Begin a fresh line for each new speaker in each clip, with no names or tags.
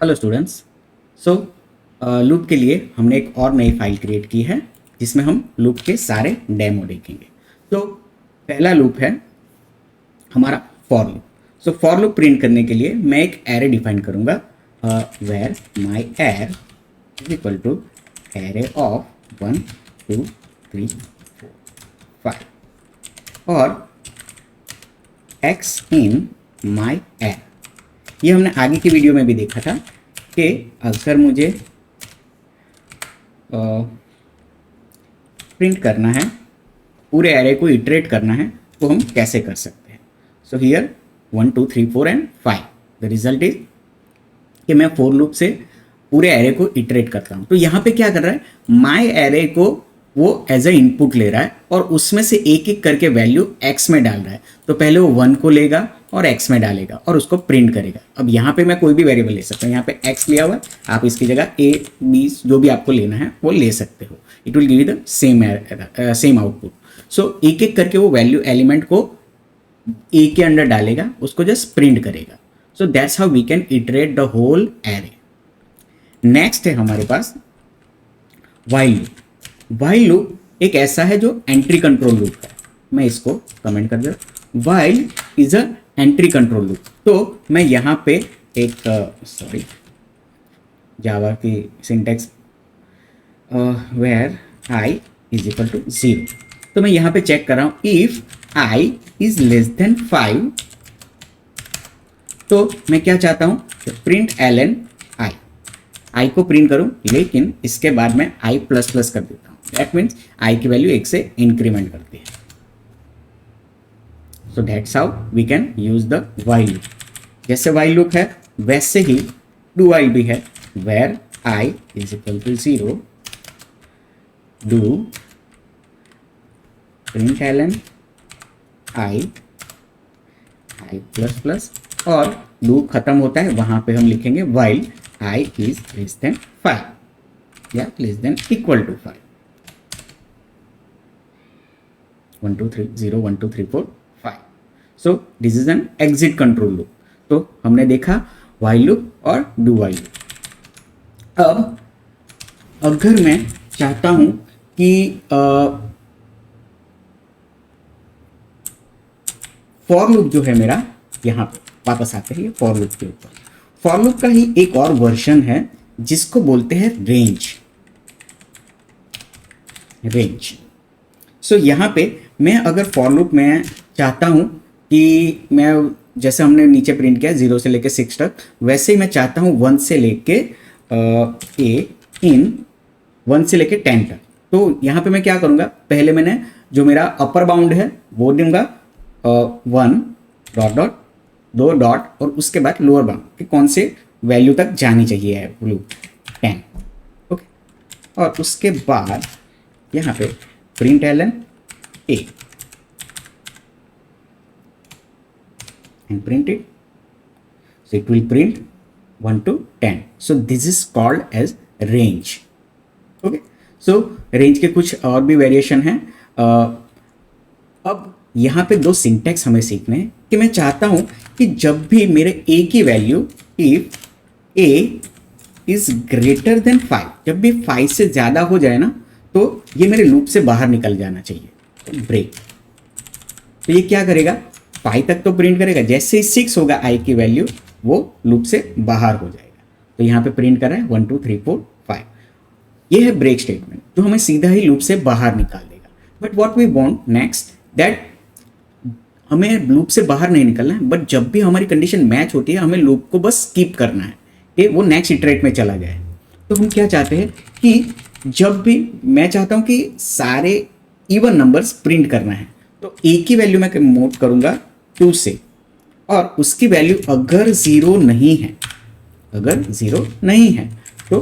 Hello students. सो loop के लिए हमने एक और नई फाइल क्रिएट की है जिसमें हम लूप के सारे डेमो देखेंगे। तो पहला लूप है हमारा for loop. So for loop print करने के लिए मैं एक एरे डिफाइन करूंगा where my arr is equal to array of 1 2 3 4 5 और एक्स इन माई एर। ये हमने आगे की वीडियो में भी देखा था कि अगर मुझे प्रिंट करना है, पूरे एरे को इटरेट करना है, तो हम कैसे कर सकते हैं। So here 1 2 3 4 and 5 the result is कि मैं फॉर लूप से पूरे एरे को इटरेट करता हूँ। तो यहाँ पे क्या कर रहा है, माई एरे को वो एज ए इनपुट ले रहा है और उसमें से एक एक करके वैल्यू x में डाल रहा है। तो पहले वो 1 को लेगा और x में डालेगा और उसको प्रिंट करेगा। अब यहाँ पे मैं कोई भी वेरिएबल ले सकता हूँ, यहाँ पे x लिया हुआ है, आप इसकी जगह a b जो भी आपको लेना है वो ले सकते हो। It will give you the same output. So एक एक करके वो वैल्यू एलिमेंट को a के अंदर डालेगा, उसको जस्ट प्रिंट करेगा। So that's how we can iterate the whole array. Next है हमारे पास व्हाइल लूप। व्हाइल लूप एक ऐसा है जो एंट्री कंट्रोल लूप है। मैं इसको कमेंट कर दे, while is a entry control loop. तो मैं यहाँ पे एक जावा की syntax where I is equal to 0। तो मैं यहाँ पे चेक कर रहा हूँ if i is less than 5, तो मैं क्या चाहता हूँ, प्रिंट ln आई को प्रिंट करूँ, लेकिन इसके बाद मैं आई प्लस प्लस कर देता हूँ। दैट मीन्स आई की वैल्यू 1 से इंक्रीमेंट करती है। So that's how we can use the while loop. जैसे व्हाइल लूप है वैसे ही डू व्हाइल भी है, where I is equal to 0 do print ln I plus plus, और लूप खत्म होता है वहां पे हम लिखेंगे while I is less than 5 या less than equal to 5। 1 2 3 0 1 2 3 4 5। So this is an exit control loop. तो हमने देखा व्हाइल लूप और डू व्हाइल लूप। अब अगर मैं चाहता हूं कि फॉर लूप जो है मेरा, यहां पे वापस आते हैं फॉर लूप के ऊपर। फॉर लूप का ही एक और वर्जन है जिसको बोलते हैं रेंज। सो यहां पे मैं अगर फॉर लूप में चाहता हूं कि मैं, जैसे हमने नीचे प्रिंट किया 0 से लेके 6 तक, वैसे ही मैं चाहता हूं 1 से लेके 1 से लेके 10 तक। तो यहां पे मैं क्या करूंगा, पहले मैंने जो मेरा अपर बाउंड है वो दूंगा 1 डॉट डॉट 2 डॉट, और उसके बाद लोअर बाउंड कि कौन से वैल्यू तक जानी चाहिए है लूप 10। ओके, और उसके बाद यहाँ पे print ln a and print it, so it will print 1 to 10. so this is called as range. okay, so range के कुछ और भी वेरिएशन हैं। अब यहाँ पे 2 सिंटेक्स हमें सीखने हैं कि मैं चाहता हूँ कि जब भी मेरे a की value if a is greater than 5, जब भी 5 से ज़्यादा हो जाए ना, तो ये मेरे लूप से बाहर निकल जाना चाहिए, तो ब्रेक। तो ये क्या करेगा, 5 तक तो प्रिंट करेगा, जैसे ही 6 होगा आई की वैल्यू वो लूप से बाहर हो जाएगा। तो यहाँ पे प्रिंट कर रहा है 1 2 3 4 5। ये है ब्रेक स्टेटमेंट, तो हमें सीधा ही लूप से बाहर निकाल देगा। But what we want next, that हमें लूप से बाहर नहीं निकलना है, बट जब भी हमारी कंडीशन मैच होती है हमें लूप को बस स्किप करना है कि वो नेक्स्ट इटरेट में चला जाए। तो हम क्या चाहते हैं कि जब भी मैं चाहता हूं कि सारे इवन नंबर्स प्रिंट करना है, तो a की वैल्यू मैं मोड करूंगा 2 से, और उसकी वैल्यू अगर 0 नहीं है तो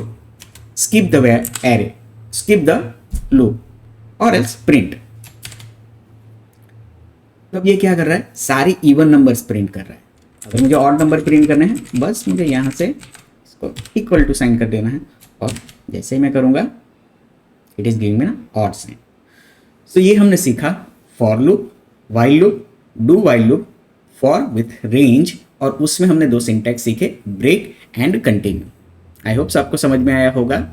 skip the array, skip the loop और एल्स प्रिंट। तब ये क्या कर रहा है, सारी इवन नंबर्स प्रिंट कर रहा है। अगर मुझे ऑड नंबर प्रिंट करने हैं, बस मुझे यहाँ से इसको इक्वल टू साइन कर देना है, और जैसे ही मैं करूँगा इट इज गिविंग मी ना ऑड साइन। सो ये हमने सीखा for loop, while loop, do while loop, for with range और उसमें हमने 2 सिंटैक्स सीखे, break and continue. I hopes आपको समझ में आया होगा।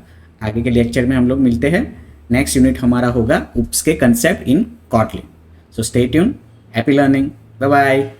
आगे के लेक्चर में हम लोग मिलते हैं। नेक्स्ट यूनिट हमारा होगा उप्स के concept in Kotlin. So stay tune, happy learning, bye bye.